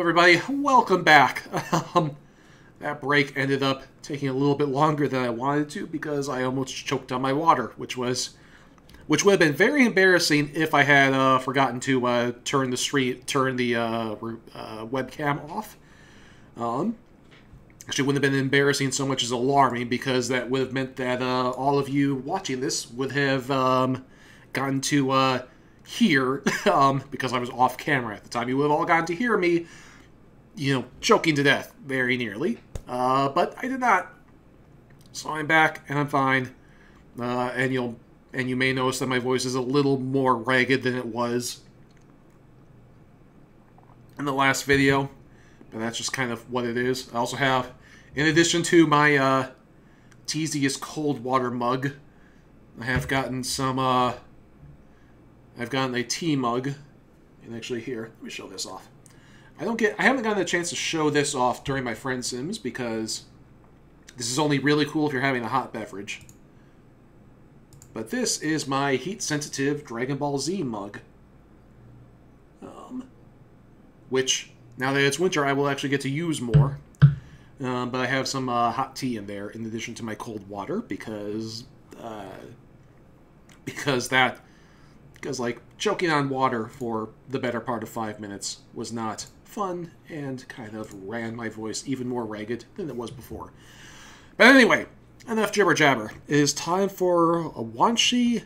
everybody, welcome back. That break ended up taking a little bit longer than I wanted to because I almost choked on my water, which would have been very embarrassing if I had forgotten to turn the webcam off. Actually, wouldn't have been embarrassing so much as alarming because that would have meant that all of you watching this would have gotten to hear, because I was off camera at the time, you would have all gotten to hear me, choking to death, very nearly. But I did not. So I'm back, and I'm fine. And you may notice that my voice is a little more ragged than it was in the last video. But that's just kind of what it is. I also have, in addition to my Teasiest cold water mug, I have gotten some, I've gotten a tea mug. And actually here, let me show this off. I haven't gotten a chance to show this off during my Friendsims because this is only really cool if you're having a hot beverage. But this is my heat-sensitive Dragon Ball Z mug. Which, now that it's winter, I will actually get to use more. But I have some hot tea in there in addition to my cold water because like choking on water for the better part of 5 minutes was not fun and kind of ran my voice even more ragged than it was before. But anyway, enough jibber jabber. It is time for a Wanshi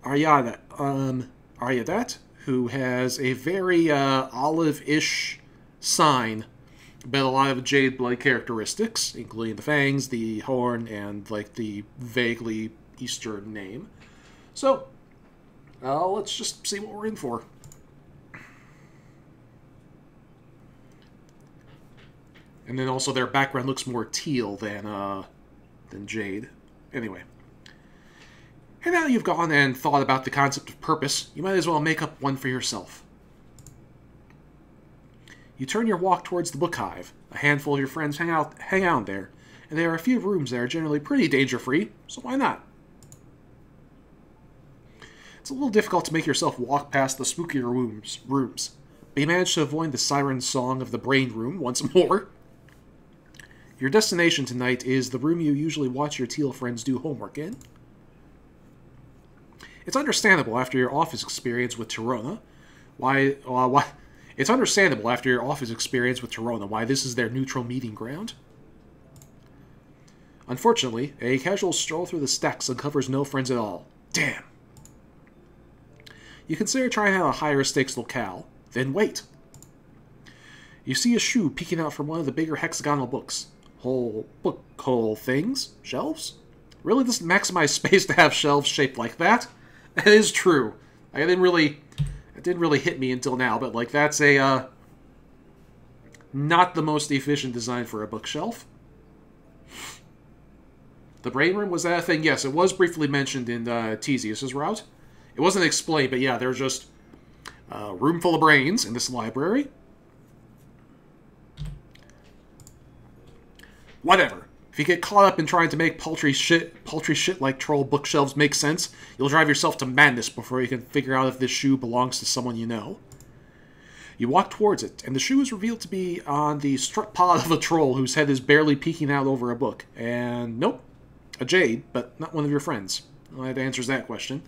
Adyata, who has a very olive-ish sign, but a lot of Jade-like characteristics, including the fangs, the horn, and like the vaguely Eastern name. So, let's just see what we're in for. And then also their background looks more teal than Jade. Anyway. And now you've gone and thought about the concept of purpose, you might as well make up one for yourself. You turn your walk towards the book hive. A handful of your friends hang out there, and there are a few rooms that are generally pretty danger-free, so why not? It's a little difficult to make yourself walk past the spookier rooms, but you manage to avoid the siren song of the brain room once more. Your destination tonight is the room you usually watch your teal friends do homework in. It's understandable after your office experience with Tirona why this is their neutral meeting ground. Unfortunately, a casual stroll through the stacks uncovers no friends at all. Damn. You consider trying out a higher stakes locale, then wait. You see a shoe peeking out from one of the bigger hexagonal books. Whole things? Shelves? Really doesn't maximize space to have shelves shaped like that. That is true. It didn't really hit me until now, but like that's a not the most efficient design for a bookshelf. The brain room, was that a thing? Yes, it was briefly mentioned in Theseus's route. It wasn't explained, but yeah, there's just a room full of brains in this library. Whatever. If you get caught up in trying to make paltry shit like troll bookshelves make sense, you'll drive yourself to madness before you can figure out if this shoe belongs to someone you know. You walk towards it, and the shoe is revealed to be on the strut pod of a troll whose head is barely peeking out over a book. And nope, a Jade, but not one of your friends. Well, that answers that question.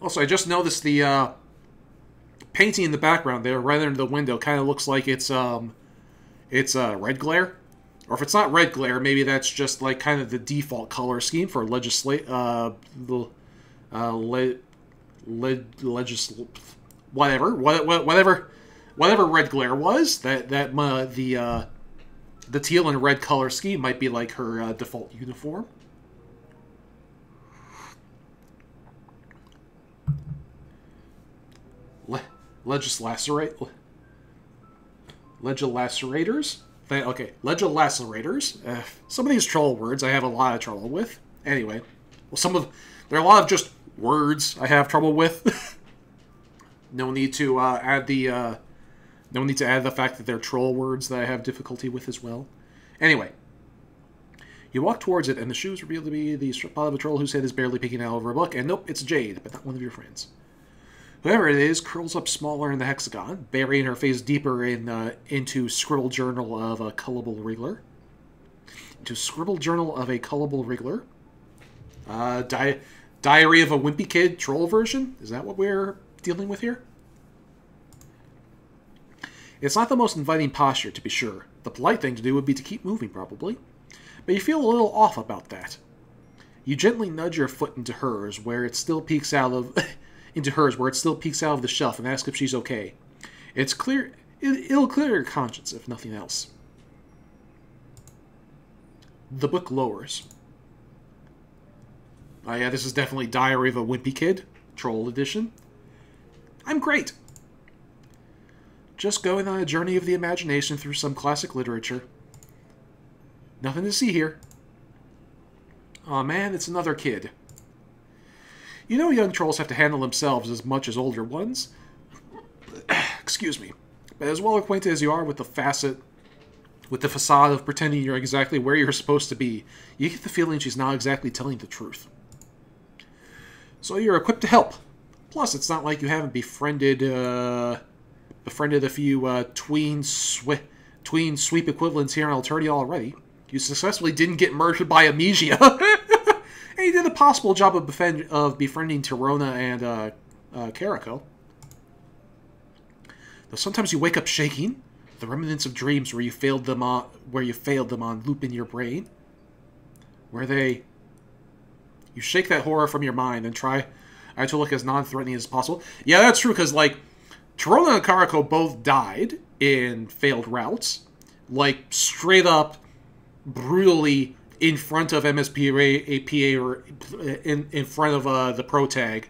Also, I just noticed the painting in the background there, right under the window, kind of looks like it's red glare. Or if it's not red glare, maybe that's just like kind of the default color scheme for whatever red glare was. The teal and red color scheme might be like her default uniform. Legislacerators? Okay, legislacerators. Some of these troll words I have a lot of trouble with. Anyway, well, there are a lot of just words I have trouble with. No need to add the fact that they're troll words that I have difficulty with as well. Anyway, you walk towards it, and the shoe is revealed to be the strip pod of a troll whose head is barely peeking out over a book. And nope, it's Jade, but not one of your friends. Whoever it is curls up smaller in the hexagon, burying her face deeper into Scribble Journal of a Cullable Wriggler. Into Scribble Journal of a Cullable Wriggler. Diary of a Wimpy Kid troll version? Is that what we're dealing with here? It's not the most inviting posture, to be sure. The polite thing to do would be to keep moving, probably. But you feel a little off about that. You gently nudge your foot into hers, where it still peeks out of the shelf, and ask if she's okay. It's clear. It'll clear your conscience, if nothing else. The book lowers. Oh yeah, this is definitely Diary of a Wimpy Kid, Troll Edition. I'm great. Just going on a journey of the imagination through some classic literature. Nothing to see here. Aw man, it's another kid. You know young trolls have to handle themselves as much as older ones. Excuse me. But as well acquainted as you are with the facade of pretending you're exactly where you're supposed to be, you get the feeling she's not exactly telling the truth. So you're equipped to help. Plus, it's not like you haven't befriended a few tween sweep equivalents here in Alternia already. You successfully didn't get murdered by amnesia. And you did a possible job of befriending Tirona and Carico. Though sometimes you wake up shaking, the remnants of dreams where you failed them on loop in your brain. You shake that horror from your mind and try to look as non-threatening as possible. Yeah, that's true, because, like, Tirona and Carico both died in failed routes. Like, straight up, brutally, in front of MSPA, or in front of the Protag.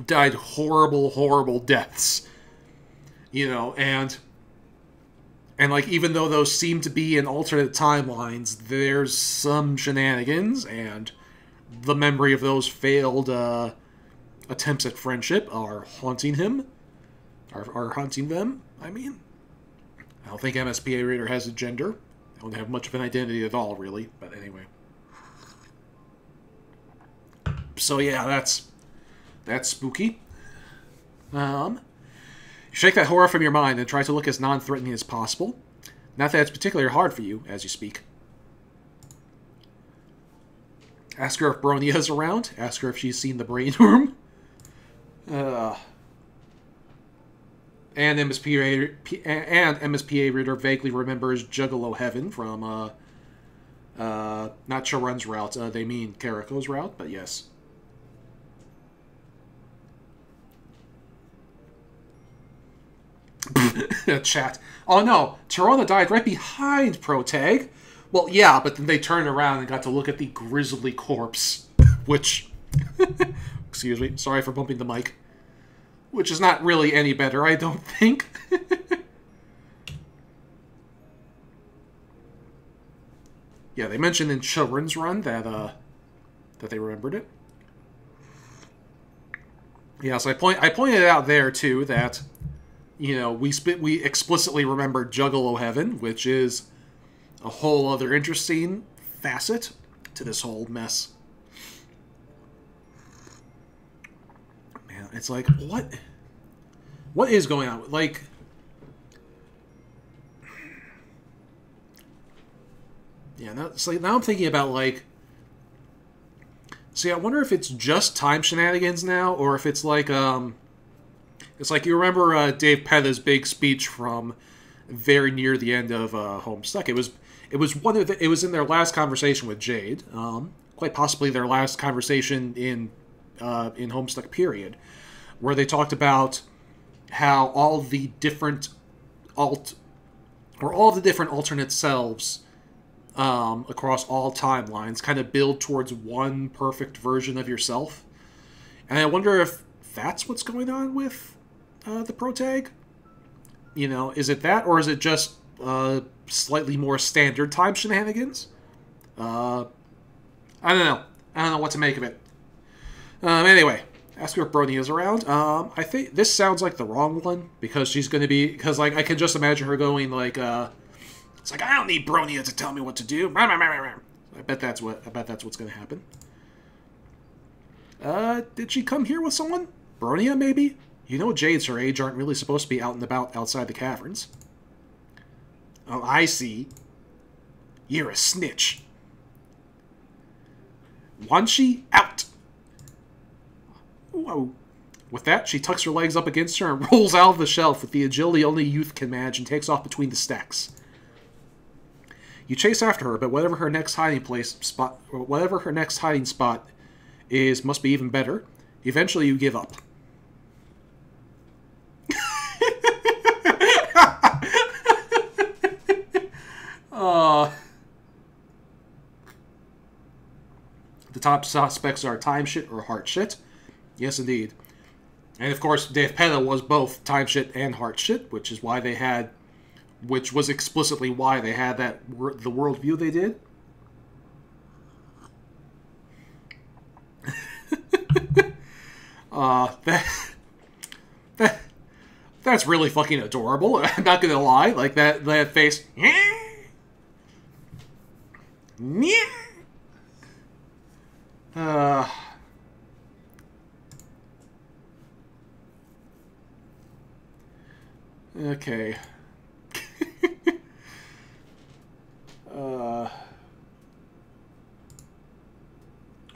Died horrible, horrible deaths. You know, and like, even though those seem to be in alternate timelines, there's some shenanigans, and the memory of those failed attempts at friendship are haunting him. Are haunting them, I mean. I don't think MSPA Raider has a gender. They don't have much of an identity at all, really. But anyway. So yeah, that's spooky. You shake that horror from your mind and try to look as non-threatening as possible. Not that it's particularly hard for you, as you speak. Ask her if Bronia is around. Ask her if she's seen the brain room. And MSPA Reader vaguely remembers Juggalo Heaven from, not Charun's route. They mean Carico's route, but yes. Chat. Oh no, Tirona died right behind Protag. Well, yeah, but then they turned around and got to look at the grisly corpse, which... excuse me, sorry for bumping the mic. Which is not really any better, I don't think. Yeah, they mentioned in Children's Run that they remembered it. Yeah, so I pointed out there too that, you know, we explicitly remembered Juggalo Heaven, which is a whole other interesting facet to this whole mess. Man, it's like, what is going on? Like, yeah, now I'm thinking about, like, see, I wonder if it's just time shenanigans now, or if it's like, you remember Dave Petta's big speech from very near the end of Homestuck. It was in their last conversation with Jade, quite possibly their last conversation in Homestuck period, where they talked about how all the different alternate selves across all timelines kind of build towards one perfect version of yourself. And I wonder if that's what's going on with the Protag. You know, is it that, or is it just slightly more standard time shenanigans? I don't know. I don't know what to make of it. Anyway, ask her if Bronia is around. I think this sounds like the wrong one, because she's going to be... Because, like, I can just imagine her going, like, it's like, I don't need Bronia to tell me what to do. I bet that's what's going to happen. Did she come here with someone? Bronia, maybe? You know Jades her age aren't really supposed to be out and about outside the caverns. Oh, I see. You're a snitch. Wanshi, out! Whoa. With that, she tucks her legs up against her and rolls out of the shelf with the agility only youth can manage and takes off between the stacks. You chase after her, but whatever her next hiding spot is must be even better. Eventually, you give up. The top suspects are time shit or heart shit. Yes, indeed. And of course, Dave Petta was both time shit and heart shit, which is why they had, which was explicitly why they had that the worldview they did. That's really fucking adorable. I'm not gonna lie, like that face. Okay.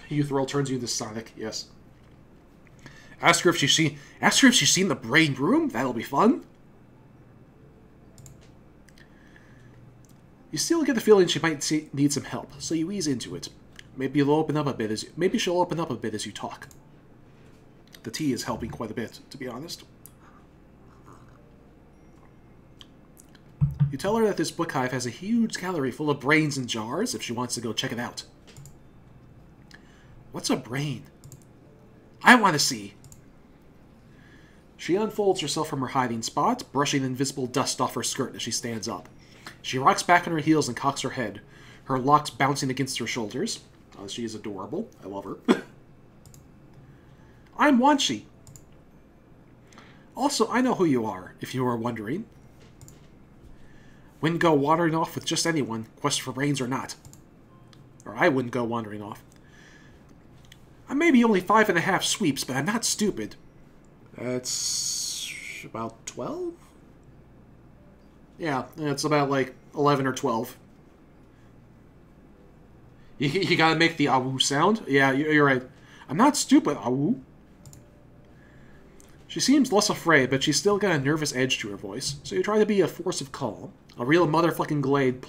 Youth Roll turns you into Sonic, yes. Ask her if she's seen the brain room. That'll be fun. You still get the feeling she might need some help, so you ease into it. Maybe she'll open up a bit as you talk. The tea is helping quite a bit, to be honest. You tell her that this book hive has a huge gallery full of brains and jars if she wants to go check it out. What's a brain? I want to see. She unfolds herself from her hiding spot, brushing invisible dust off her skirt as she stands up. She rocks back on her heels and cocks her head, her locks bouncing against her shoulders. Oh, she is adorable. I love her. I'm Wanshi. Also, I know who you are, if you were wondering. Wouldn't go wandering off with just anyone, quest for brains or not. Or I wouldn't go wandering off. I'm maybe only 5.5 sweeps, but I'm not stupid. That's about 12? Yeah, it's about like 11 or 12. You gotta make the awoo sound? Yeah, you're right. I'm not stupid, awoo. She seems less afraid, but she's still got a nervous edge to her voice, so you try to be a force of calm. A real motherfucking Glade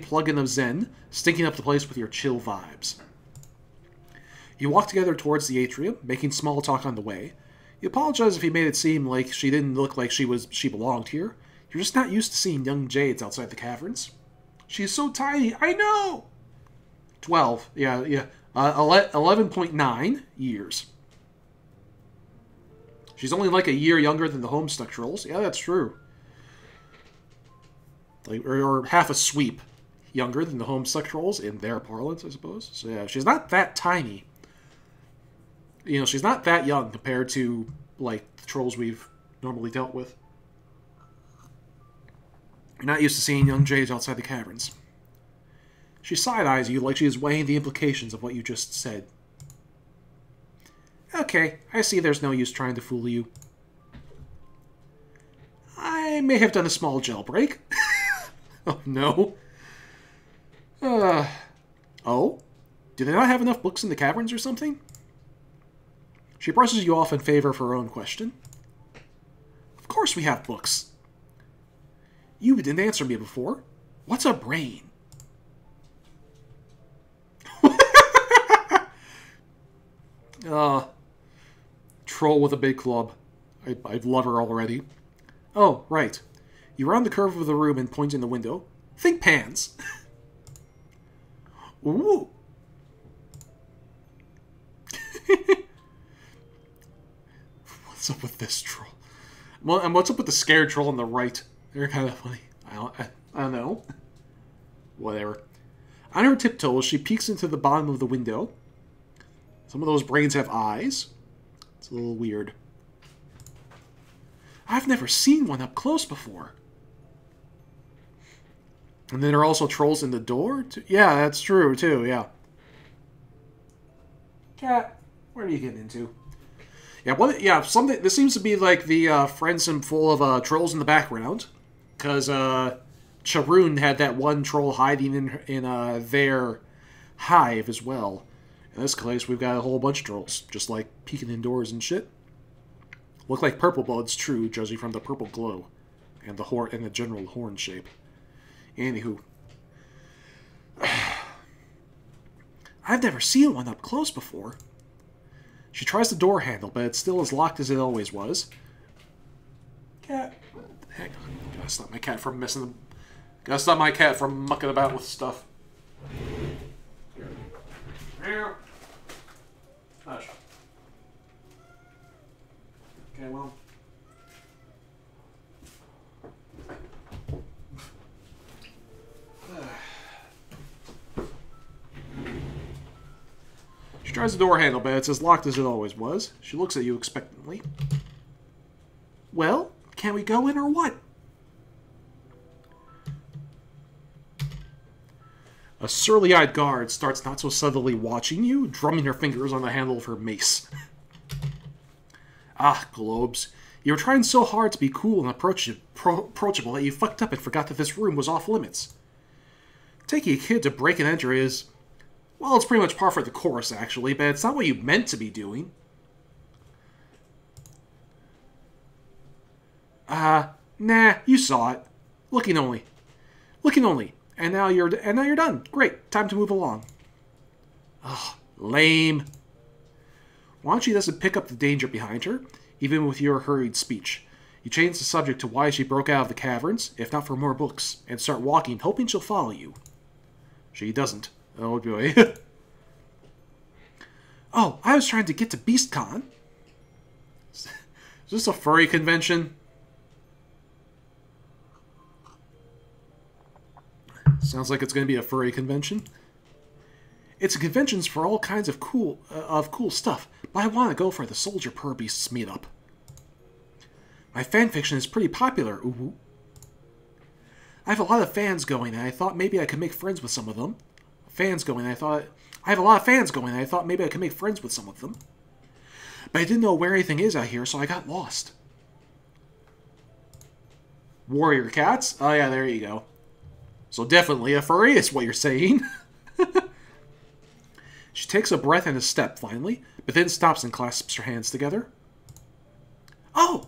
plug-in of Zen, stinking up the place with your chill vibes. You walk together towards the atrium, making small talk on the way. You apologize if you made it seem like she didn't look like she belonged here. You're just not used to seeing young Jades outside the caverns. She's so tiny, I know! 12, yeah. 11.9 years. She's only like a year younger than the Homestuck Trolls. Yeah, that's true. Like, or half a sweep younger than the Homestuck Trolls in their parlance, I suppose. So yeah, she's not that tiny. You know, she's not that young compared to, like, the trolls we've normally dealt with. You're not used to seeing young Jades outside the caverns. She side-eyes you like she is weighing the implications of what you just said. Okay, I see there's no use trying to fool you. I may have done a small jailbreak. Oh, no. Oh? Do they not have enough books in the caverns or something? She brushes you off in favor of her own question. Of course we have books. You didn't answer me before. What's a brain? Troll with a big club. I love her already. Oh, right. You round the curve of the room and point in the window. Think pans. Ooh. What's up with this troll? Well, and what's up with the scared troll on the right? They're kind of funny. I don't know. Whatever. On her tiptoes, she peeks into the bottom of the window. Some of those brains have eyes. It's a little weird. I've never seen one up close before. And then there are also trolls in the door? Yeah, that's true, too, yeah. Cat. What are you getting into? Yeah, something. This seems to be like the Friendsim full of trolls in the background, because Charoon had that one troll hiding in their hive as well. In this case, we've got a whole bunch of trolls, just like peeking indoors and shit. Look like purple bloods, true, judging from the purple glow and the general horn shape. Anywho, I've never seen one up close before. She tries the door handle, but it's still as locked as it always was. Cat. Hang on. Gotta stop my cat from messing them. Gotta stop my cat from mucking about with stuff. Here. Hush. Okay, well. She tries the door handle, but it's as locked as it always was. She looks at you expectantly. Well, can we go in or what? A surly-eyed guard starts not so subtly watching you, drumming her fingers on the handle of her mace. Ah, Globes. You were trying so hard to be cool and approachable that you fucked up and forgot that this room was off-limits. Taking a kid to break and enter is... well, it's pretty much par for the course, actually, but it's not what you meant to be doing. Nah, you saw it. Looking only. And now you're done. Great, time to move along. Ugh, lame. Wanshi doesn't pick up the danger behind her, even with your hurried speech. You change the subject to why she broke out of the caverns, if not for more books, and start walking, hoping she'll follow you. She doesn't. Oh boy. Oh, I was trying to get to BeastCon. Is this a furry convention? Sounds like it's going to be a furry convention. It's a convention for all kinds of cool stuff, but I want to go for the Soldier Per Beasts meetup. My fanfiction is pretty popular, ooh. I have a lot of fans going, and I thought maybe I could make friends with some of them. I have a lot of fans going, and I thought maybe I could make friends with some of them. But I didn't know where anything is out here, so I got lost. Warrior cats? Oh yeah, there you go. So definitely a furry is what you're saying. She takes a breath and a step, finally, but then stops and clasps her hands together. Oh!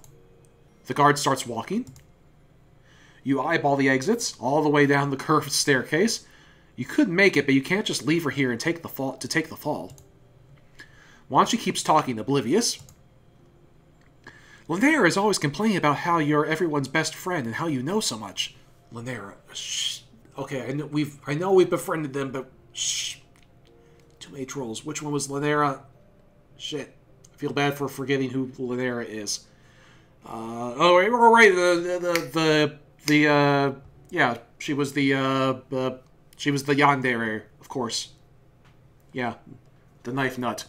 The guard starts walking. You eyeball the exits, all the way down the curved staircase. You could make it, but you can't just leave her here and take the fall. Wanshi keeps talking, oblivious. Lanera is always complaining about how you're everyone's best friend and how you know so much. Lanera, shh. Okay, I know we've befriended them, but shh. Too many trolls. Which one was Lanera? Shit. I feel bad for forgetting who Lanera is. Oh, right. Yeah, she was the yandere, of course. Yeah, the knife nut.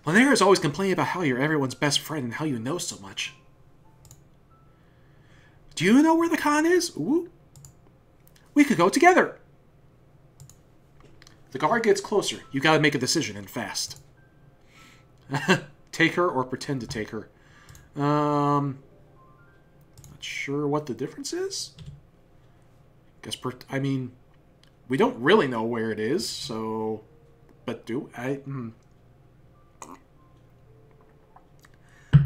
Lanera is always complaining about how you're everyone's best friend and how you know so much. Do you know where the con is? Ooh. We could go together. The guard gets closer. You gotta make a decision, and fast. Take her or pretend to take her. Not sure what the difference is. I mean, we don't really know where it is, so... But do I... I'm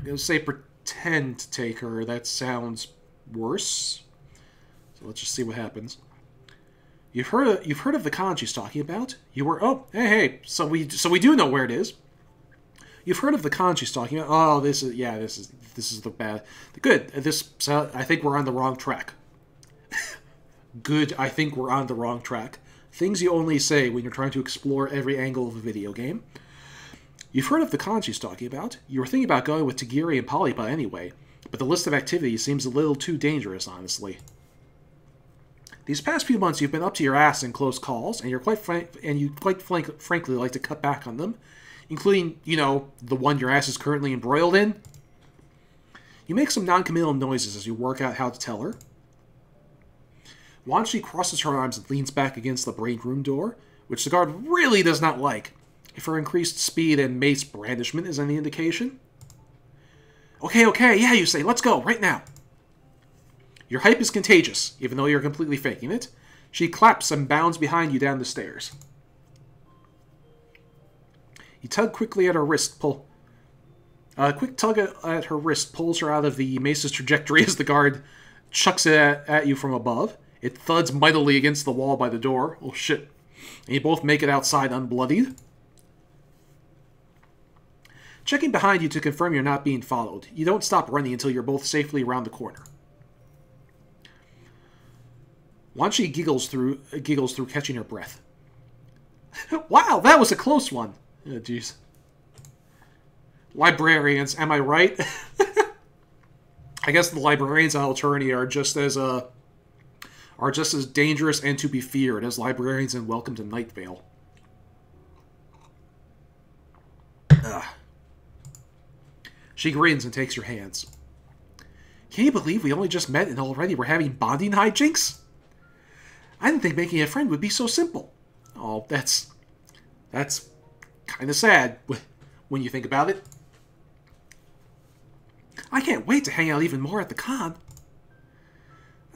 gonna say pretend to take her. That sounds worse. So let's just see what happens. You've heard of the con she's talking about? You were... Oh, hey. So we do know where it is. You've heard of the con she's talking about. Oh, this is the bad. Good. I think we're on the wrong track. Good. I think we're on the wrong track. Things you only say when you're trying to explore every angle of a video game. You've heard of the con she's talking about. You were thinking about going with Tagiri and Polypa anyway, but the list of activities seems a little too dangerous, honestly. These past few months, you've been up to your ass in close calls, and you quite frankly like to cut back on them, including, you know, the one your ass is currently embroiled in. You make some non-committal noises as you work out how to tell her. Wanshi crosses her arms and leans back against the brain room door, which the guard really does not like. If her increased speed and mace brandishment is any indication. Okay, okay, yeah, you say, let's go, right now. Your hype is contagious, even though you're completely faking it. She claps and bounds behind you down the stairs. You tug quickly at her wrist, A quick tug at her wrist pulls her out of the mace's trajectory as the guard chucks it at you from above. It thuds mightily against the wall by the door. Oh, shit. And you both make it outside unbloodied. Checking behind you to confirm you're not being followed. You don't stop running until you're both safely around the corner. Wanshi giggles through catching her breath. Wow, that was a close one. Oh, jeez. Librarians, am I right? I guess the librarians at Alternia are just as dangerous and to be feared as librarians in Welcome to Night Vale. Ugh. She grins and takes your hands. Can you believe we only just met and already we're having bonding hijinks? I didn't think making a friend would be so simple. Oh, that's kind of sad when you think about it. I can't wait to hang out even more at the con.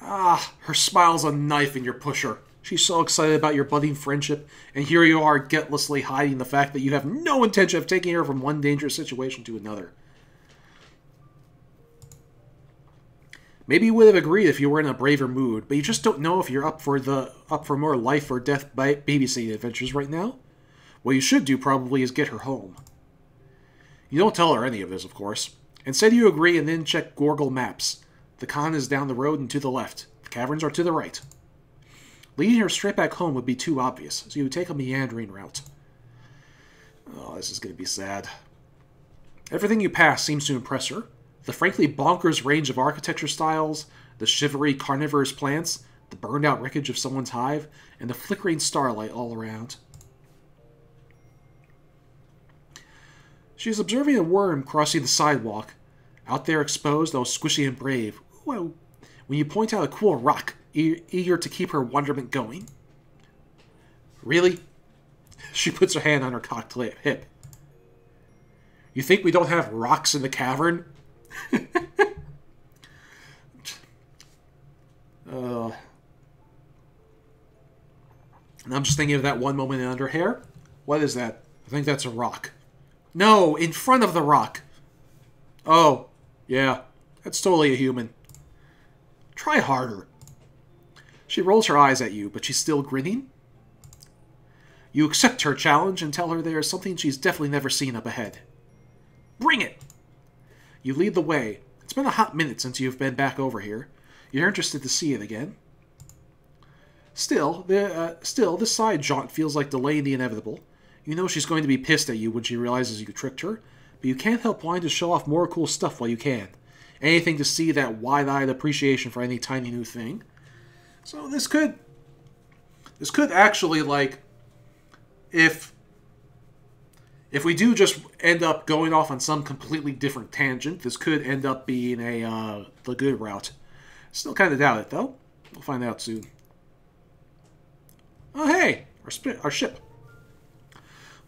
Ah, her smile's a knife in your pusher. She's so excited about your budding friendship, and here you are guiltlessly hiding the fact that you have no intention of taking her from one dangerous situation to another. Maybe you would have agreed if you were in a braver mood, but you just don't know if you're up for more life or death babysitting adventures right now. What you should do probably is get her home. You don't tell her any of this, of course. Instead, you agree and then check Gorgle maps. The con is down the road and to the left. The caverns are to the right. Leading her straight back home would be too obvious, so you would take a meandering route. Oh, this is going to be sad. Everything you pass seems to impress her. The frankly bonkers range of architecture styles, the shivery carnivorous plants, the burned-out wreckage of someone's hive, and the flickering starlight all around. She is observing a worm crossing the sidewalk, out there exposed, though squishy and brave. Whoa. When you point out a cool rock, eager to keep her wonderment going. Really? She puts her hand on her cocked hip. You think we don't have rocks in the cavern? And I'm just thinking of that one moment under her hair. What is that? I think that's a rock. No, in front of the rock. Oh, yeah. That's totally a human. Try harder. She rolls her eyes at you, but she's still grinning. You accept her challenge and tell her there is something she's definitely never seen up ahead. Bring it! You lead the way. It's been a hot minute since you've been back over here. You're interested to see it again. Still, this side jaunt feels like delaying the inevitable. You know she's going to be pissed at you when she realizes you tricked her, but you can't help wanting to show off more cool stuff while you can. Anything to see that wide-eyed appreciation for any tiny new thing. So this could actually, like, if we do just end up going off on some completely different tangent, this could end up being the good route. Still kind of doubt it, though. We'll find out soon. Oh, hey! Our ship.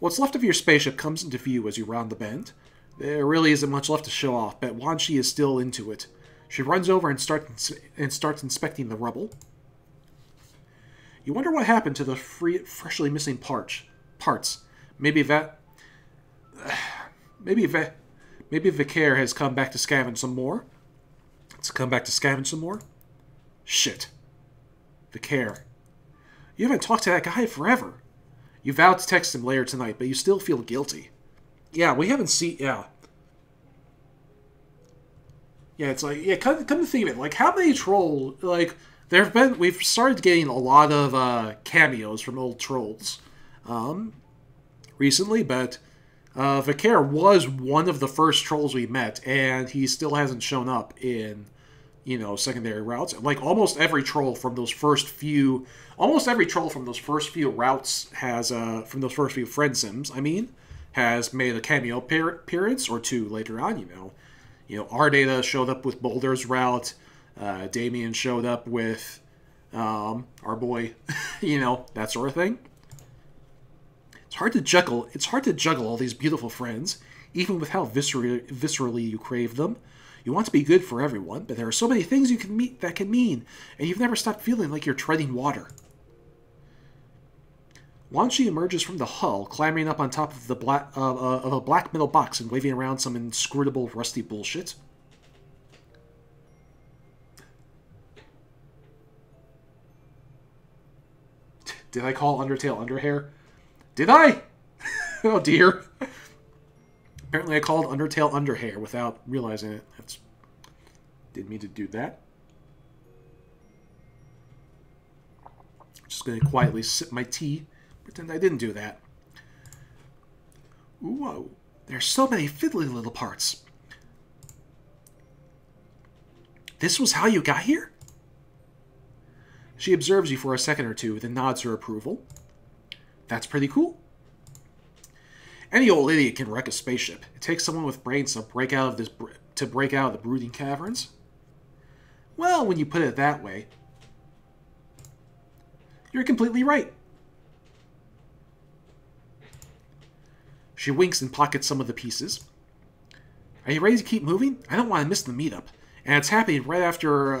What's left of your spaceship comes into view as you round the bend. There really isn't much left to show off, but Wanshi is still into it. She runs over and starts inspecting the rubble. You wonder what happened to the freshly missing parts. Maybe Vicaire has come back to scavenge some more. Shit. Vicaire. You haven't talked to that guy forever. You vowed to text him later tonight, but you still feel guilty. Yeah, we haven't seen... Yeah. Yeah, it's like... Yeah, come to think of it. Like, how many trolls... Like, there have been... We've started getting a lot of cameos from old trolls. Recently, but... Vicaire was one of the first trolls we met, and he still hasn't shown up in... You know, secondary routes. Like, almost every troll from those first few... Almost every troll from those first few routes has... From those first few Friendsims, I mean... Has made a cameo appearance or two later on, you know. You know, Ardata showed up with Boulder's route. Damien showed up with our boy, you know, that sort of thing. It's hard to juggle all these beautiful friends, even with how viscerally you crave them. You want to be good for everyone, but there are so many things you can meet that can mean, and you've never stopped feeling like you're treading water. Wanshi emerges from the hull, clambering up on top of a black metal box and waving around some inscrutable, rusty bullshit. Did I call Undertale Underhair? Did I? Oh dear. Apparently I called Undertale Underhair without realizing it. Didn't mean to do that. Just going to quietly sip my tea. Pretend I didn't do that. Whoa. There's so many fiddly little parts. This was how you got here? She observes you for a second or two, then nods her approval. That's pretty cool. Any old idiot can wreck a spaceship. It takes someone with brains to break out of the brooding caverns. Well, when you put it that way, you're completely right. She winks and pockets some of the pieces. Are you ready to keep moving? I don't want to miss the meetup. And it's happening right after,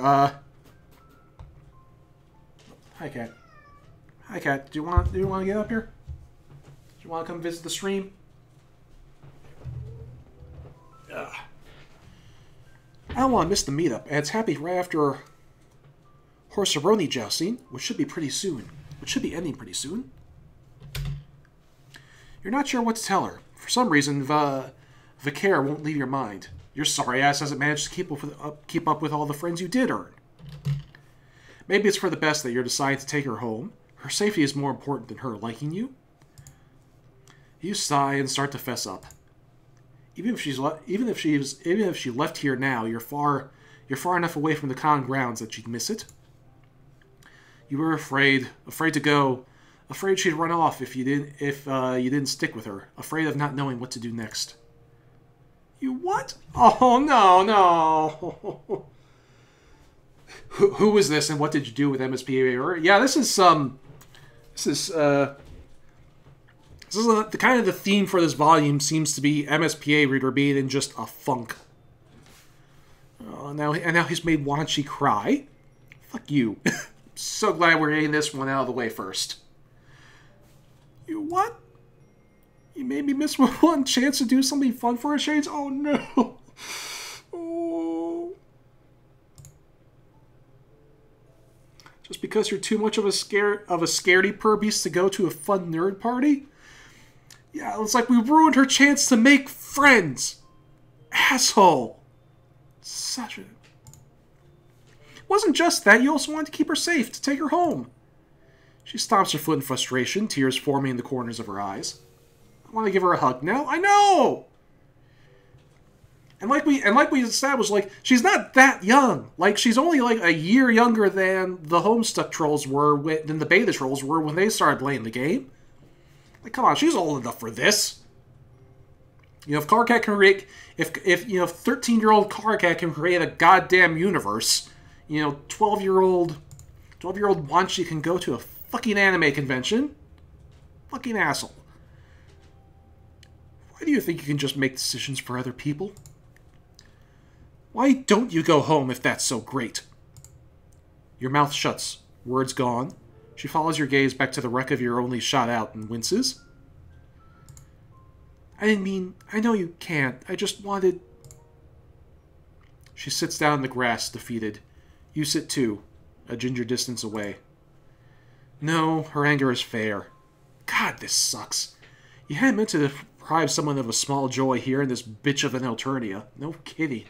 Hi, Cat. Hi, Cat. Do you want to get up here? Do you want to come visit the stream? Ugh. I don't want to miss the meetup, and it's happening right after Horseroni jousting, which should be pretty soon. Which should be ending pretty soon. You're not sure what to tell her. For some reason, Vicaire won't leave your mind. Your sorry ass hasn't managed to keep up with all the friends you did earn. Maybe it's for the best that you're deciding to take her home. Her safety is more important than her liking you. You sigh and start to fess up. Even if she left here now, you're far enough away from the common grounds that she'd miss it. You were afraid to go, afraid she'd run off if you didn't stick with her, afraid of not knowing what to do next. You what? Oh no. Who was this, and what did you do with MSPA? Yeah, this is the kind of the theme for this volume seems to be MSPA reader being in just a funk. Now he's made Wanshi cry. Fuck you. So glad we're getting this one out of the way first. You what? You made me miss one chance to do something fun for a change? Oh no. Oh. Just because you're too much of a scaredy purbeast to go to a fun nerd party? Yeah, it's like we ruined her chance to make friends. Asshole. Such a... It wasn't just that, you also wanted to keep her safe, to take her home. She stomps her foot in frustration, tears forming in the corners of her eyes. I want to give her a hug now. I know! And like we established, like, she's not that young. Like, she's only like a year younger than the Homestuck trolls were, than the beta trolls were when they started playing the game. Like, come on, she's old enough for this. You know, if Carcat can create, if 13-year-old Carcat can create a goddamn universe, 12-year-old Wanshi can go to a fucking anime convention. Fucking asshole. Why do you think you can just make decisions for other people? Why don't you go home if that's so great? Your mouth shuts, words gone. She follows your gaze back to the wreck of your only shot out and winces. I know you can't. I just wanted... She sits down in the grass, defeated. You sit too, a ginger distance away. No, her anger is fair. God, this sucks. You hadn't meant to deprive someone of a small joy here in this bitch of an Alternia. No kidding.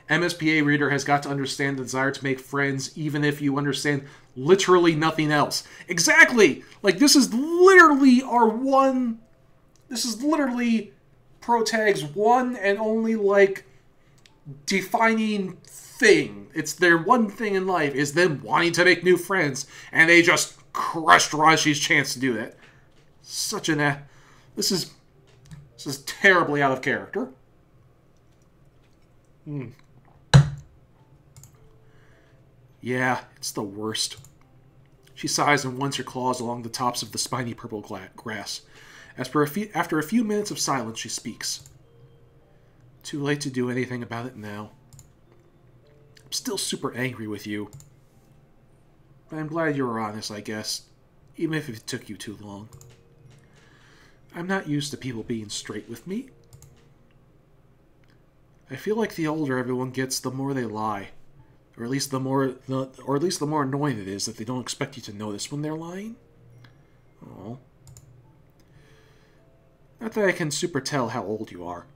MSPA reader has got to understand the desire to make friends, even if you understand literally nothing else. Exactly! Like, this is literally Protag's one and only, like, defining thing. It's their one thing in life, is them wanting to make new friends, and they just crushed Raji's chance to do that. Such an... This is terribly out of character. Yeah, it's the worst. She sighs and runs her claws along the tops of the spiny purple grass. After a few minutes of silence, she speaks. Too late to do anything about it now. I'm still super angry with you. But I'm glad you were honest, I guess. Even if it took you too long. I'm not used to people being straight with me. I feel like the older everyone gets, the more they lie. Or at least the more annoying it is that they don't expect you to notice when they're lying. Oh. Not that I can super tell how old you are.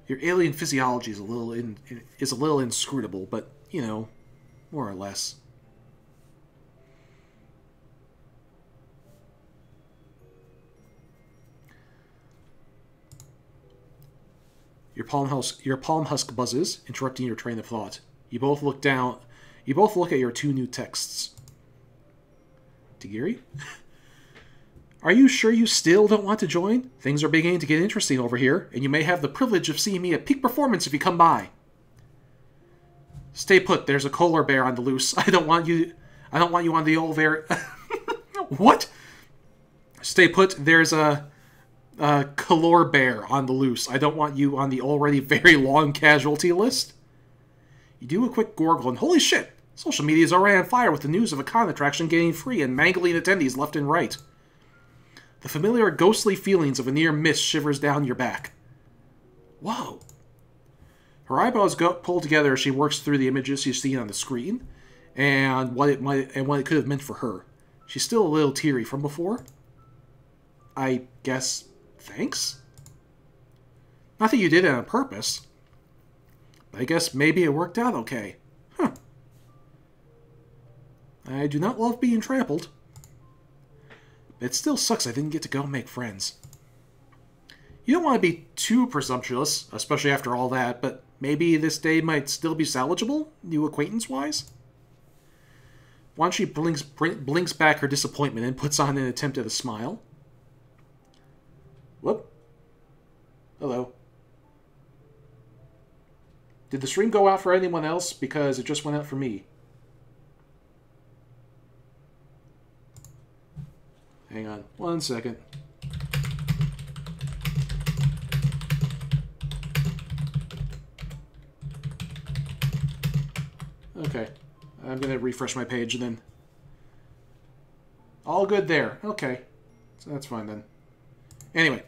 Your alien physiology is a little inscrutable, but, you know, more or less. Your palm husk buzzes, interrupting your train of thought. You both look down. You both look at your two new texts. Tagiri? Are you sure you still don't want to join? Things are beginning to get interesting over here, and you may have the privilege of seeing me at peak performance if you come by. Stay put, there's a polar bear on the loose. I don't want you on the old bear. What? Stay put, there's a color bear on the loose. I don't want you on the already very long casualty list. You do a quick gorgle and holy shit! Social media is already on fire with the news of a con attraction getting free and mangling attendees left and right. The familiar ghostly feelings of a near miss shivers down your back. Whoa. Her eyebrows pull together as she works through the images she's seen on the screen and what it could have meant for her. She's still a little teary from before. I guess thanks? Not that you did it on purpose. But I guess maybe it worked out okay. Huh. I do not love being trampled. It still sucks I didn't get to go make friends. You don't want to be too presumptuous, especially after all that, but maybe this day might still be salvageable, new acquaintance-wise? Wanshi blinks back her disappointment and puts on an attempt at a smile. Whoop. Hello. Did the stream go out for anyone else? Because it just went out for me. Hang on 1 second. Okay. I'm going to refresh my page and then... All good there. Okay. So that's fine then. Anyway.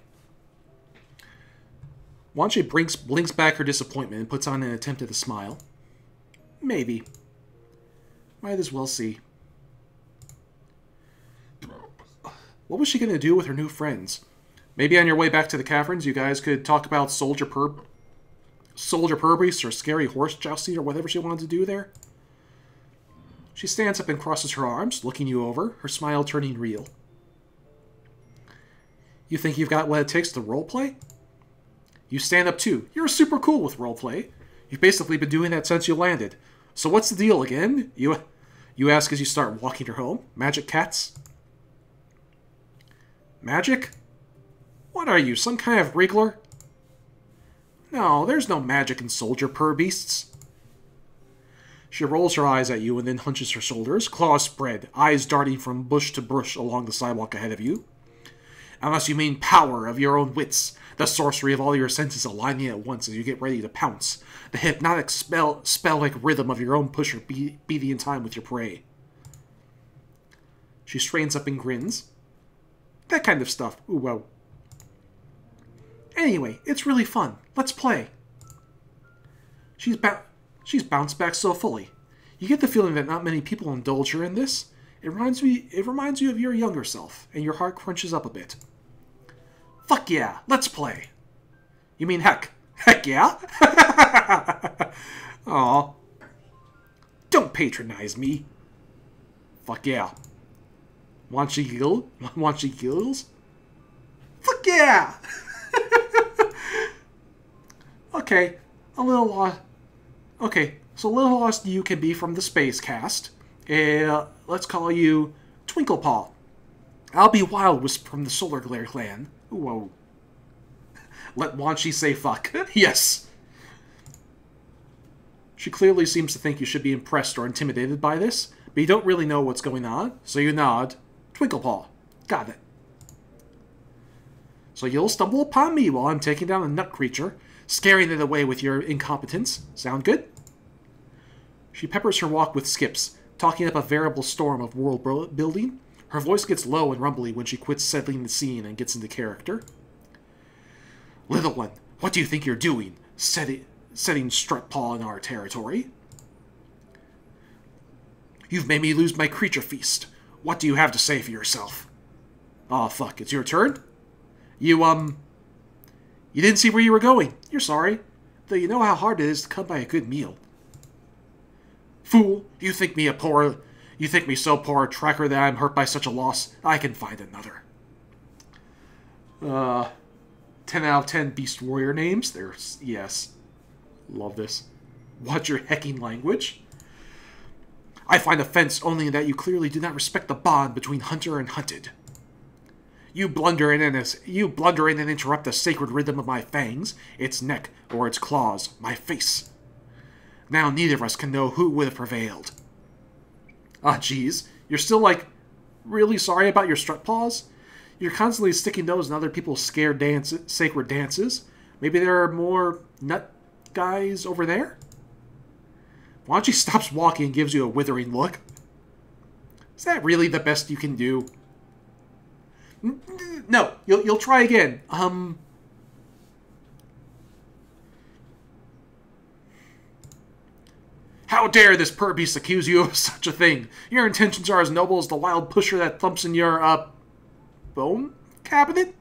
Wanshi blinks back her disappointment and puts on an attempt at a smile. Maybe. Might as well see. What was she going to do with her new friends? Maybe on your way back to the caverns, you guys could talk about soldier purbeast or scary horse jousting or whatever she wanted to do there. She stands up and crosses her arms, looking you over, her smile turning real. You think you've got what it takes to roleplay? You stand up too. You're super cool with roleplay. You've basically been doing that since you landed. So what's the deal again? You ask as you start walking her home. Magic cats? Magic? What are you, some kind of wriggler? No, there's no magic in soldier purbeasts. She rolls her eyes at you and then hunches her shoulders, claws spread, eyes darting from bush to bush along the sidewalk ahead of you. Unless you mean power of your own wits, the sorcery of all your senses aligning at once as you get ready to pounce, the hypnotic spell-like rhythm of your own pusher beating in time with your prey. She strains up and grins. That kind of stuff. Ooh, whoa. Anyway, it's really fun. Let's play. She's bounced back so fully. You get the feeling that not many people indulge her in this. It reminds you of your younger self, and your heart crunches up a bit. Fuck yeah, let's play. You mean heck? Heck yeah? Aw. Don't patronize me. Fuck yeah. Wanshi giggles? Fuck yeah! Okay, okay, so a little lost you can be from the Space Cast. Let's call you Twinklepaw. I'll be Wild Wisp from the Solar Glare clan. Whoa. Let Wanshi say fuck. Yes. She clearly seems to think you should be impressed or intimidated by this, but you don't really know what's going on, so you nod. Twinklepaw. Got it. So you'll stumble upon me while I'm taking down a nut creature, scaring it away with your incompetence. Sound good? She peppers her walk with skips, talking up a veritable storm of world building. Her voice gets low and rumbly when she quits settling the scene and gets into character. Little one, what do you think you're doing? Setting strut paw in our territory? You've made me lose my creature feast. What do you have to say for yourself? Aw, fuck, it's your turn? You didn't see where you were going. You're sorry. Though you know how hard it is to come by a good meal. Fool, you think me so poor a tracker that I'm hurt by such a loss? I can find another. 10 out of 10 Beast Warrior names. There's, yes. Love this. What's your hecking language? I find offense only in that you clearly do not respect the bond between hunter and hunted. You blunder in and interrupt the sacred rhythm of my fangs, its neck, or its claws, my face. Now neither of us can know who would have prevailed. Ah, geez. You're still, like, really sorry about your strut paws? You're constantly sticking those in other people's sacred dances. Maybe there are more nut guys over there? Wanshi stops walking and gives you a withering look. Is that really the best you can do? No, you'll try again. How dare this poor beast accuse you of such a thing? Your intentions are as noble as the wild pusher that thumps in your, bone cabinet?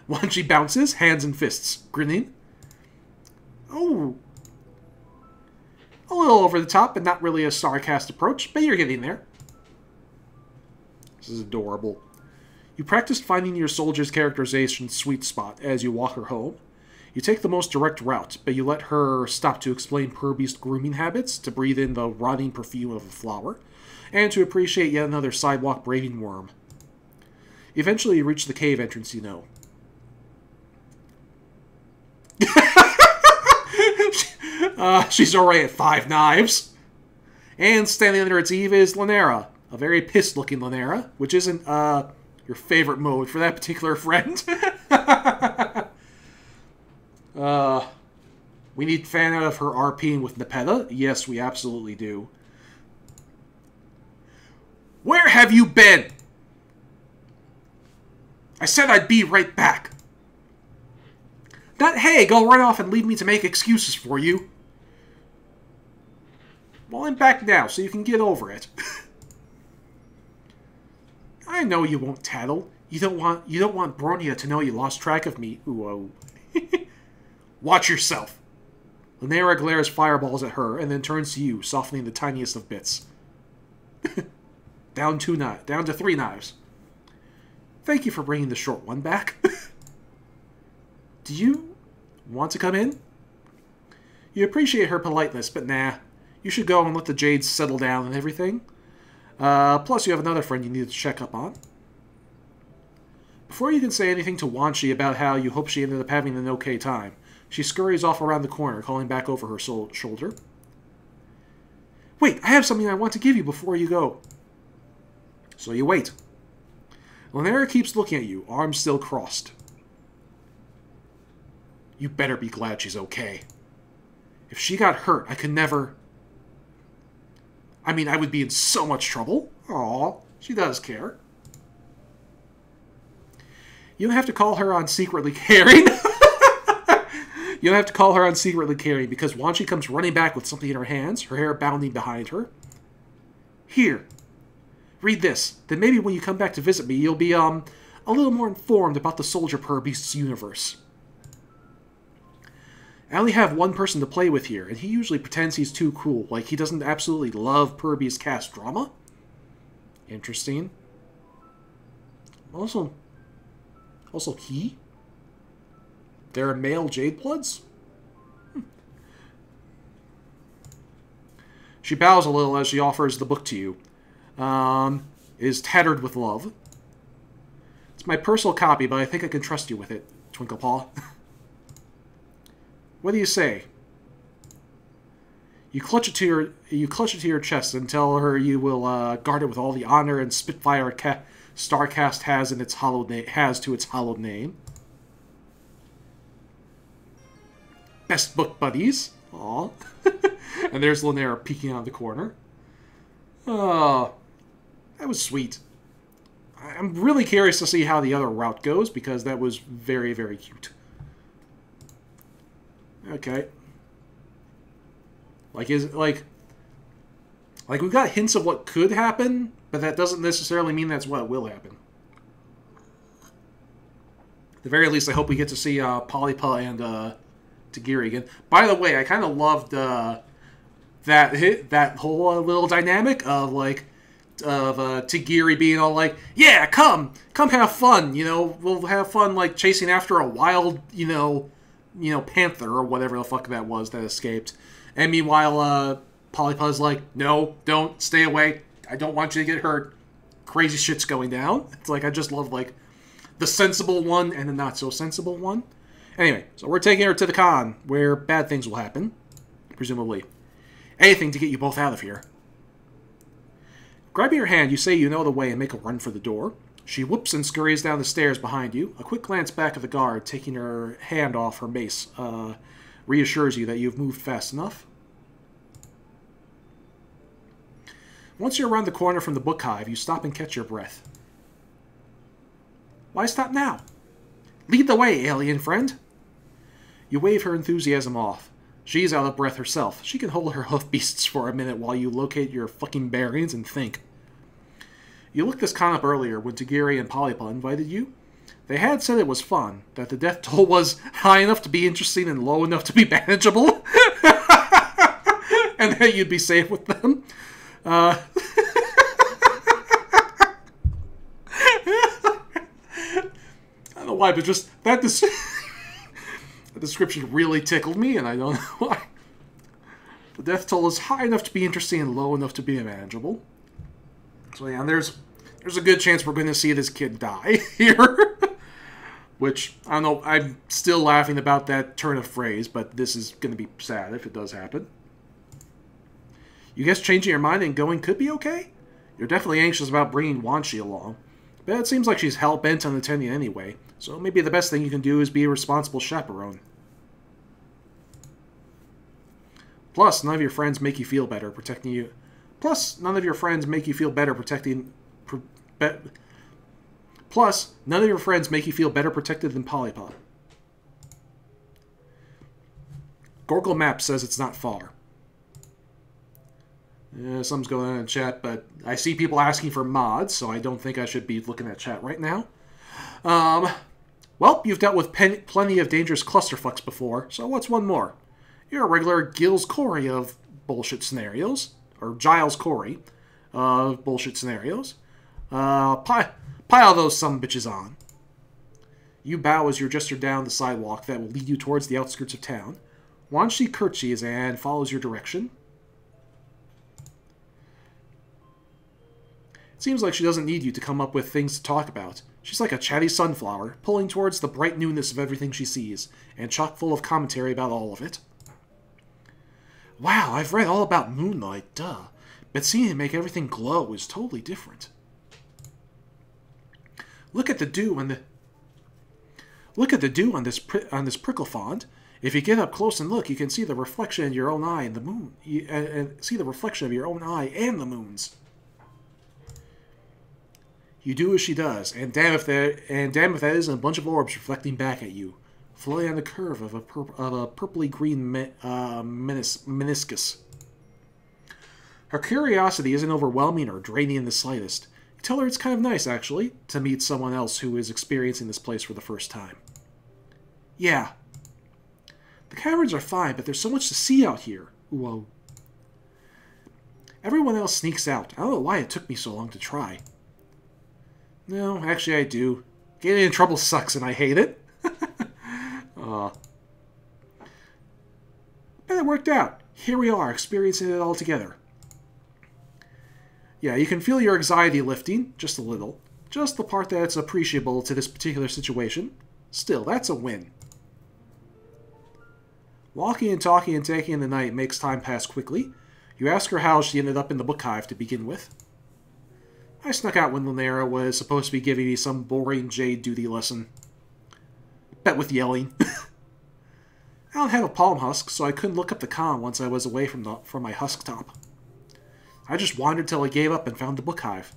Wanshi bounces, hands and fists, grinning. Oh. A little over the top, and not really a sarcastic approach, but you're getting there. This is adorable. You practiced finding your soldier's characterization sweet spot as you walk her home. You take the most direct route, but you let her stop to explain Purbeast grooming habits, to breathe in the rotting perfume of a flower, and to appreciate yet another sidewalk braving worm. Eventually you reach the cave entrance you know. She's already at 5 knives. And standing under its eave is Lanera. A very pissed-looking Lanera, which isn't, your favorite mode for that particular friend. We need fan out of her RPing with Nepeta? Yes, we absolutely do. Where have you been? I said I'd be right back. Not, hey, go run off and leave me to make excuses for you. Well, I'm back now, so you can get over it. I know you won't tattle. You don't want Bronia to know you lost track of me. Ooh, watch yourself. Lanera glares fireballs at her and then turns to you, softening the tiniest of bits. down to 3 knives. Thank you for bringing the short one back. Do you want to come in? You appreciate her politeness, but nah. You should go and let the Jades settle down and everything. Plus, you have another friend you need to check up on. Before you can say anything to Wanshi about how you hope she ended up having an okay time, she scurries off around the corner, calling back over her shoulder. Wait, I have something I want to give you before you go. So you wait. Lanera keeps looking at you, arms still crossed. You better be glad she's okay. If she got hurt, I could never... I mean, I would be in so much trouble. Aw, she does care. You don't have to call her on secretly caring. You don't have to call her on secretly caring because Wanshi comes running back with something in her hands, her hair bounding behind her. Here. Read this. Then maybe when you come back to visit me, you'll be, a little more informed about the Soldier Purbeast's universe. I only have one person to play with here, and he usually pretends he's too cool, like he doesn't absolutely love Purbeast cast drama. Interesting. Also he? There are male Jade Bloods? She bows a little as she offers the book to you. It is tattered with love. It's my personal copy, but I think I can trust you with it, Twinklepaw. What do you say? You clutch it to your chest and tell her you will guard it with all the honor and spitfire Starcast has to its hallowed name. Best book buddies. Aw. And there's Linnea peeking out of the corner. Oh, that was sweet. I'm really curious to see how the other route goes, because that was very, very cute. Okay. Like, we've got hints of what could happen, but that doesn't necessarily mean that's what will happen. At the very least, I hope we get to see Polypa and Tagiri again. By the way, I kind of loved that whole little dynamic of Tagiri being all like, "Yeah, come have fun. You know, we'll have fun like chasing after a wild, panther or whatever the fuck that was that escaped." And meanwhile, Polypa's like, "No, don't, stay away. I don't want you to get hurt. Crazy shit's going down." It's like, I just love like the sensible one and the not so sensible one. Anyway, so we're taking her to the con, where bad things will happen, presumably. Anything to get you both out of here. Grabbing her hand, you say you know the way and make a run for the door. She whoops and scurries down the stairs behind you. A quick glance back at the guard, taking her hand off her mace, reassures you that you've moved fast enough. Once you're around the corner from the book hive, you stop and catch your breath. Why stop now? Lead the way, alien friend. You wave her enthusiasm off. She's out of breath herself. She can hold her hoof beasts for a minute while you locate your fucking bearings and think. You looked this con up earlier when Tagiri and Polypa invited you. They had said it was fun, that the death toll was high enough to be interesting and low enough to be manageable, and that you'd be safe with them. I don't know why, but just that the description really tickled me, and I don't know why. The death toll is high enough to be interesting and low enough to be manageable. So yeah, there's a good chance we're going to see this kid die here. Which, I don't know, I'm still laughing about that turn of phrase, but this is going to be sad if it does happen. You guess changing your mind and going could be okay? You're definitely anxious about bringing Wanshi along. But it seems like she's hell-bent on attending anyway, so maybe the best thing you can do is be a responsible chaperone. Plus, none of your friends make you feel better protecting you. Plus, none of your friends make you feel better protected than Polypa. Gorgle Map says it's not far. Something's going on in chat, but I see people asking for mods, so I don't think I should be looking at chat right now. Well, you've dealt with plenty of dangerous clusterfucks before, so what's one more? You're a regular Gilles Corey of bullshit scenarios. Or Giles Corey of bullshit scenarios. Pile those sumbitches on. You bow as you gesture down the sidewalk that will lead you towards the outskirts of town. Wanshi curtsies and follows your direction. It seems like she doesn't need you to come up with things to talk about. She's like a chatty sunflower, pulling towards the bright newness of everything she sees, and chock full of commentary about all of it. Wow, I've read all about moonlight, duh. But seeing it make everything glow is totally different. Look at the dew on this prickle font. If you get up close and look, you can see the reflection of your own eye and the moon. See the reflection of your own eye and the moon's. You do as she does, and damn if that isn't a bunch of orbs reflecting back at you, floating on the curve of a purpley green meniscus. Her curiosity isn't overwhelming or draining in the slightest. You tell her it's kind of nice, actually, to meet someone else who is experiencing this place for the first time. Yeah. The caverns are fine, but there's so much to see out here. Whoa. Everyone else sneaks out. I don't know why it took me so long to try. No, actually I do. Getting in trouble sucks and I hate it. But it worked out. Here we are, experiencing it all together. Yeah, you can feel your anxiety lifting, just a little. Just the part that's appreciable to this particular situation. Still, that's a win. Walking and talking and taking in the night makes time pass quickly. You ask her how she ended up in the book hive to begin with. I snuck out when Lunera was supposed to be giving me some boring jade duty lesson. Bet with yelling. I don't have a palm husk, so I couldn't look up the con once I was away from my husk top. I just wandered till I gave up and found the book hive.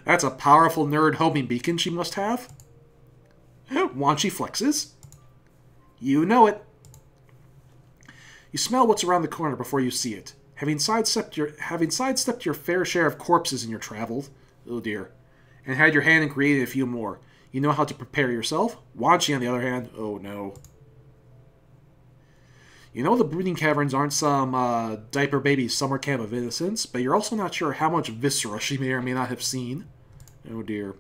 That's a powerful nerd homing beacon she must have. Wanshi flexes. You know it. You smell what's around the corner before you see it. Having sidestepped your fair share of corpses in your travels, oh dear, and had your hand in creating a few more, you know how to prepare yourself. Wanshi, on the other hand, oh no. You know the brooding caverns aren't some diaper baby summer camp of innocence, but you're also not sure how much viscera she may or may not have seen. Oh dear.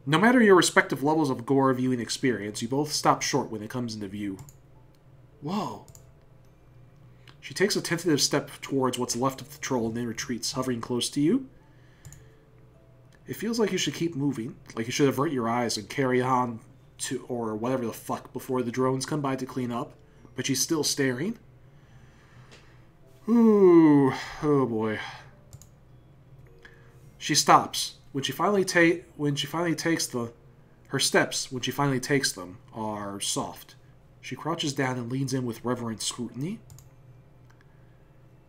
No matter your respective levels of gore viewing experience, you both stop short when it comes into view. Whoa. She takes a tentative step towards what's left of the troll and then retreats, hovering close to you. It feels like you should keep moving, like you should avert your eyes and carry on to, or whatever the fuck, before the drones come by to clean up, but she's still staring. Ooh, oh boy. She stops. When she finally takes her steps, when she finally takes them, are soft. She crouches down and leans in with reverent scrutiny.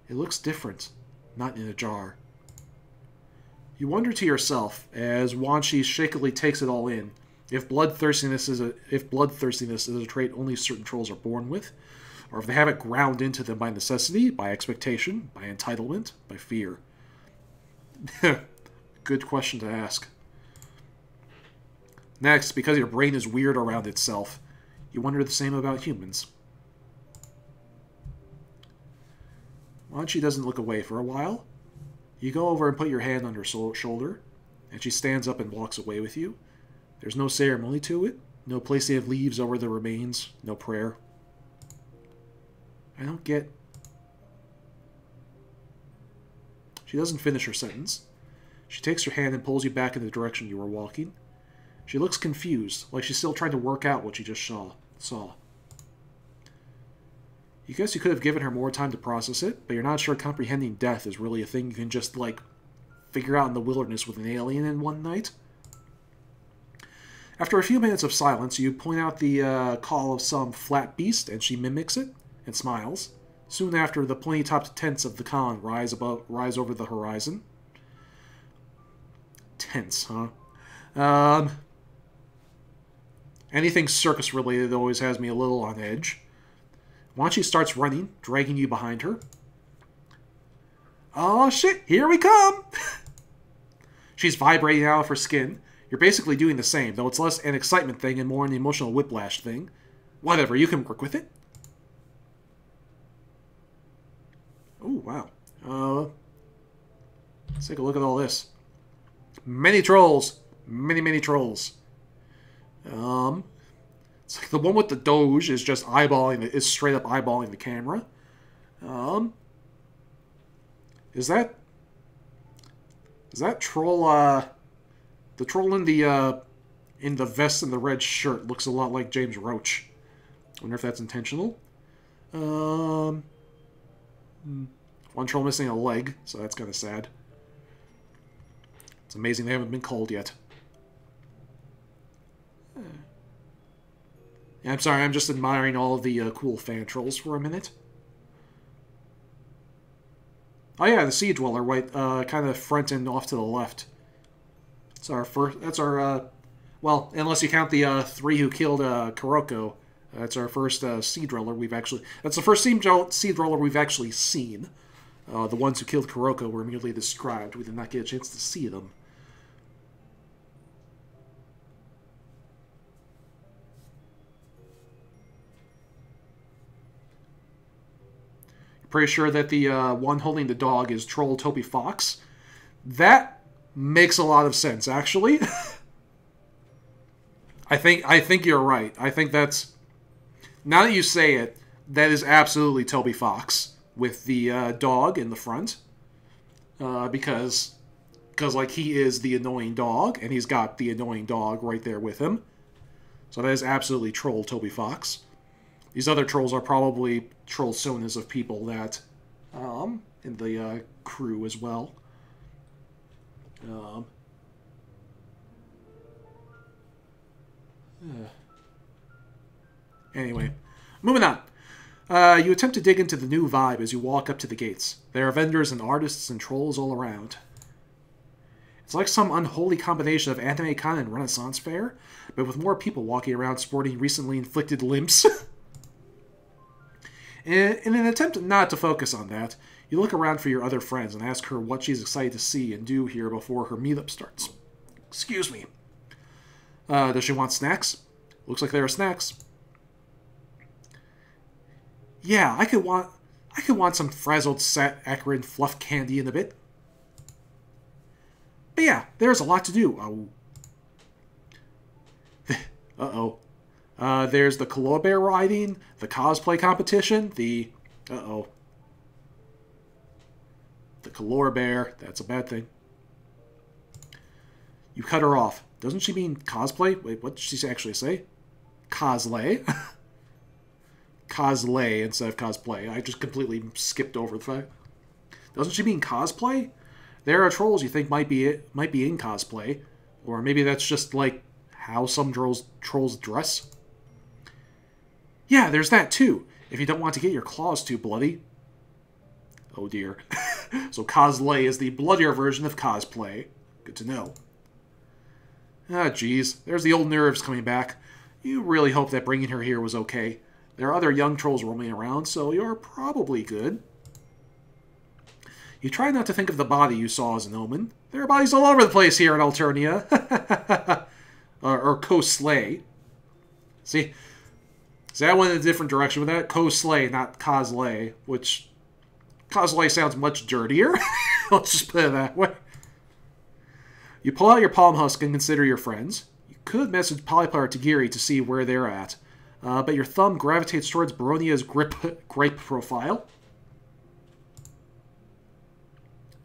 It looks different, not in a jar. You wonder to yourself, as Wanshi shakily takes it all in, if bloodthirstiness is a trait only certain trolls are born with, or if they have it ground into them by necessity, by expectation, by entitlement, by fear. Good question to ask. Next, because your brain is weird around itself, you wonder the same about humans. Wanshi doesn't look away for a while. You go over and put your hand on her shoulder, and she stands up and walks away with you. There's no ceremony to it, no placing of leaves over the remains, no prayer. I don't get... She doesn't finish her sentence. She takes your hand and pulls you back in the direction you were walking. She looks confused, like she's still trying to work out what she just saw. You guess you could have given her more time to process it, but you're not sure comprehending death is really a thing you can just, like, figure out in the wilderness with an alien in one night. After a few minutes of silence, you point out the call of some flat beast, and she mimics it and smiles. Soon after, the pointy-topped tents of the con rise over the horizon. Tents, huh? Anything circus-related always has me a little on edge. Wanshi starts running, dragging you behind her. Oh shit, here we come! She's vibrating out of her skin. You're basically doing the same, though it's less an excitement thing and more an emotional whiplash thing. Whatever, you can work with it. Oh, wow. Let's take a look at all this. Many trolls. Many trolls. It's like the one with the Doge is just is straight up eyeballing the camera. Is that troll, the troll in the vest and the red shirt looks a lot like James Roach. I wonder if that's intentional. One troll missing a leg, so that's kind of sad. It's amazing they haven't been called yet. Yeah, I'm sorry, I'm just admiring all of the cool fan trolls for a minute. Oh yeah, the Sea Dweller, right, kind of front and off to the left. That's our, well, unless you count the 3 who killed Kuroko, that's our first Sea Dweller that's the first Sea Dweller we've actually seen. The ones who killed Kuroko were merely described. We did not get a chance to see them. Pretty sure that the one holding the dog is Troll Toby Fox. That makes a lot of sense, actually. I think you're right. I think that's... Now that you say it, that is absolutely Toby Fox with the dog in the front. Because like he is the annoying dog, and he's got the annoying dog right there with him. So that is absolutely troll Toby Fox. These other trolls are probably troll sonas of people that, in the crew as well. Anyway, moving on. You attempt to dig into the new vibe as you walk up to the gates. There are vendors and artists and trolls all around. It's like some unholy combination of Anime Con and Renaissance Fair, but with more people walking around sporting recently inflicted limps. In an attempt not to focus on that, you look around for your other friends and ask her what she's excited to see and do here before her meetup starts. Excuse me. Does she want snacks? Looks like there are snacks. Yeah, I could want some frazzled saccharine fluff candy in a bit. But yeah, there's a lot to do. Uh-oh. There's the Color Bear riding, the cosplay competition, the... Uh-oh. The Color Bear. That's a bad thing. You cut her off. Doesn't she mean cosplay? Wait, what did she actually say? Coslay? Coslay instead of cosplay. I just completely skipped over the fact. Doesn't she mean cosplay? There are trolls you think might be in cosplay. Or maybe that's just, like, how some trolls dress. Yeah, there's that too, if you don't want to get your claws too bloody. Oh dear. So coslay is the bloodier version of cosplay. Good to know. Ah, jeez. There's the old nerves coming back. You really hope that bringing her here was okay. There are other young trolls roaming around, so you're probably good. You try not to think of the body you saw as an omen. There are bodies all over the place here in Alternia. or Coslay. See, I went in a different direction with that. Coslay, not Coslay, which... Coslay sounds much dirtier. Let's just put it that way. You pull out your palm husk and consider your friends. You could message Polypar Tagiri to see where they're at. But your thumb gravitates towards Baronia's grape profile.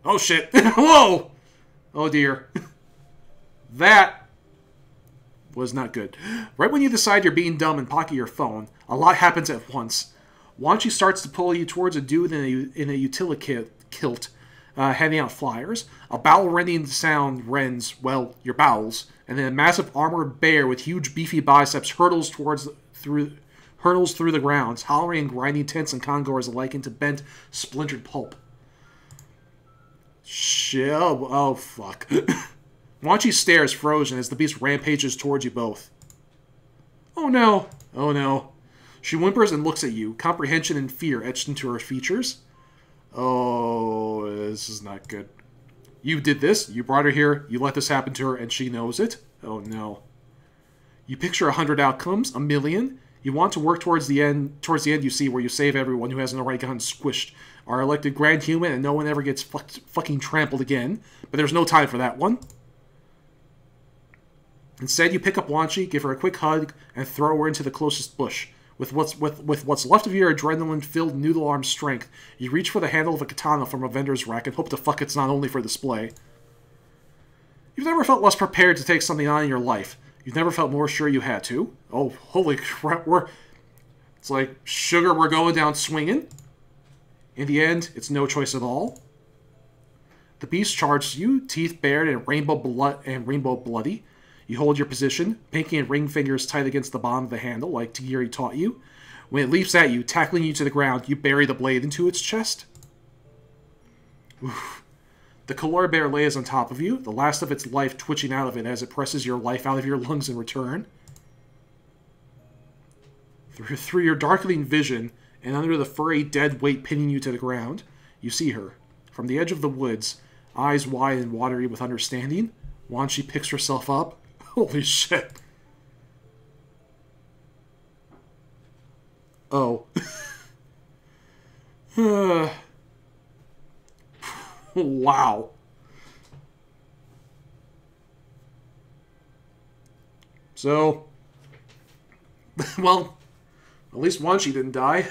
Oh shit. Whoa! Oh dear. That was not good. Right when you decide you're being dumb and pocket your phone, a lot happens at once. Wanshi starts to pull you towards a dude in a utility kilt, handing out flyers. A bowel-rending sound rends, well, your bowels, and then a massive armored bear with huge beefy biceps hurtles through the grounds, hollering and grinding tents and congoers alike into bent, splintered pulp. Shit. Oh fuck. Wanshi stares frozen as the beast rampages towards you both. Oh no. Oh no. She whimpers and looks at you, comprehension and fear etched into her features. Oh, this is not good. You did this, you brought her here, you let this happen to her, and she knows it? Oh no. You picture 100 outcomes, 1,000,000. You want to work towards the end you see where you save everyone who hasn't already gotten squished, are elected grand human, and no one ever gets fucking trampled again. But there's no time for that one. Instead, you pick up Wanshi, give her a quick hug, and throw her into the closest bush. With what's left of your adrenaline-filled noodle arm strength, you reach for the handle of a katana from a vendor's rack and hope to fuck it's not only for display. You've never felt less prepared to take something on in your life. You've never felt more sure you had to. Oh, holy crap, it's like, sugar, we're going down swinging. In the end, it's no choice at all. The beast charges you, teeth bared and rainbow bloody. You hold your position, pinky and ring fingers tight against the bottom of the handle, like Tagiri taught you. When it leaps at you, tackling you to the ground, you bury the blade into its chest. Oof. The Color Bear lays on top of you, the last of its life twitching out of it as it presses your life out of your lungs in return. Through your darkening vision, and under the furry dead weight pinning you to the ground, you see her. From the edge of the woods, eyes wide and watery with understanding, Wanshi picks herself up. Holy shit. Oh. Wow. So, well, at least Wanshi didn't die.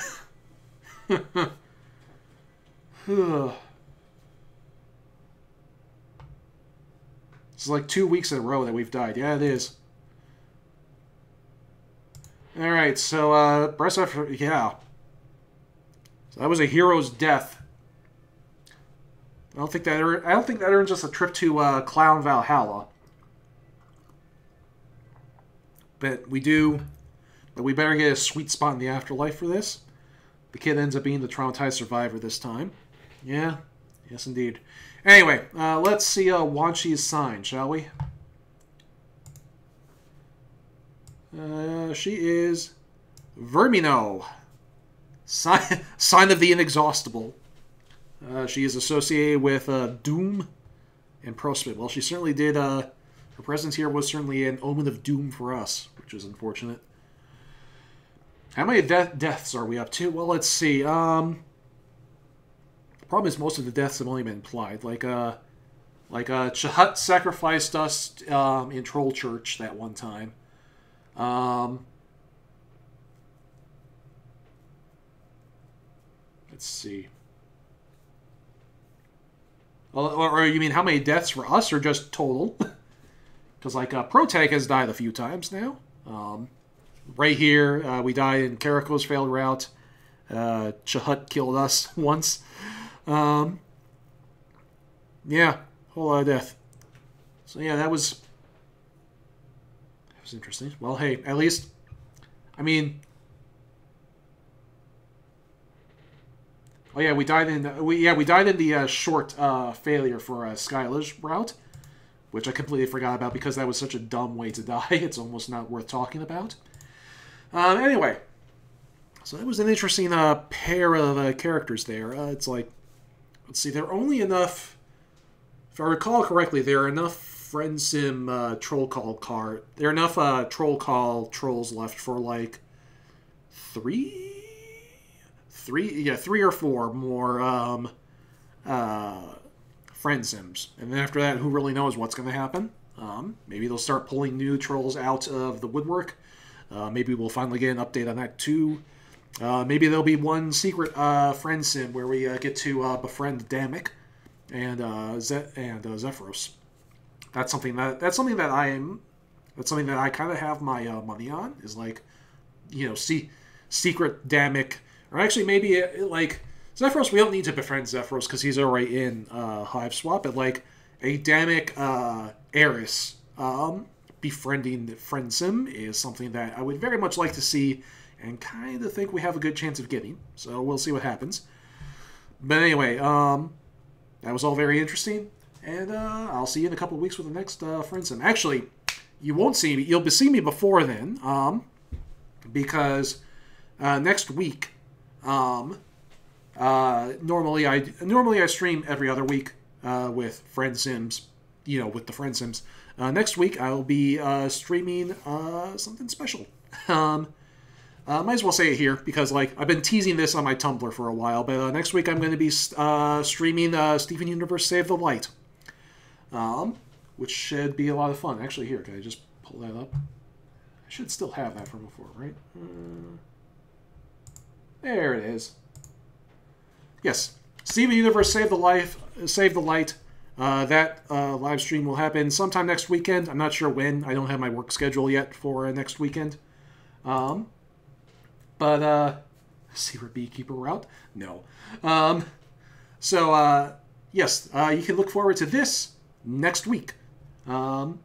It's like 2 weeks in a row that we've died. Yeah, it is. Alright, so, Breast After... Yeah. So that was a hero's death. I don't think that earns us a trip to, Clown Valhalla. But we do... But we better get a sweet spot in the afterlife for this. The kid ends up being the traumatized survivor this time. Yeah. Yes, indeed. Anyway, let's see Wanshi's sign, shall we? She is Vermino. Sign of the Inexhaustible. She is associated with Doom and Prospect. Well, she certainly did. Her presence here was certainly an omen of doom for us, which is unfortunate. How many deaths are we up to? Well, let's see. The problem is most of the deaths have only been implied. Like Chahut sacrificed us in Troll Church that one time. Let's see. Well, or you mean how many deaths for us, or just total? Because like Protag has died a few times now. Right here, we died in Kariko's failed route. Chahut killed us once. Yeah, whole lot of death. So yeah, that was interesting. Well, hey, at least, I mean, oh yeah, we died in the short failure for Skyla's route, which I completely forgot about because that was such a dumb way to die. It's almost not worth talking about. Anyway, so that was an interesting pair of characters there. It's like, let's see, there are only enough, if I recall correctly, there are enough Friendsim troll call there are enough troll call trolls left for like three or four more Friendsims, and then after that, who really knows what's going to happen? Maybe they'll start pulling new trolls out of the woodwork. Maybe we'll finally get an update on that too. Maybe there'll be one secret Friendsim where we get to befriend Damek and Zephyros. That's something that I kind of have my money on, is like, you know, secret Damek, or actually maybe like Zephyros. We don't need to befriend Zephyros because he's already in Hiveswap, but like a Damek heiress befriending Friendsim is something that I would very much like to see, and kind of think we have a good chance of getting. So we'll see what happens. But anyway, that was all very interesting. And I'll see you in a couple of weeks with the next Friendsim. Actually, you won't see me. You'll see me before then, because next week, normally I stream every other week with Friendsims, you know, with the Friendsims. Next week I'll be streaming something special. Might as well say it here because, like, I've been teasing this on my Tumblr for a while. But next week I'm going to be streaming Steven Universe Save the Light. Which should be a lot of fun. Actually, here, can I just pull that up? I should still have that from before, right? There it is. Yes, Steven Universe Save the Light. That live stream will happen sometime next weekend. I'm not sure when. I don't have my work schedule yet for next weekend. Secret Beekeeper route? No. Yes, you can look forward to this next week. In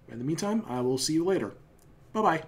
the meantime, I will see you later. Bye-bye.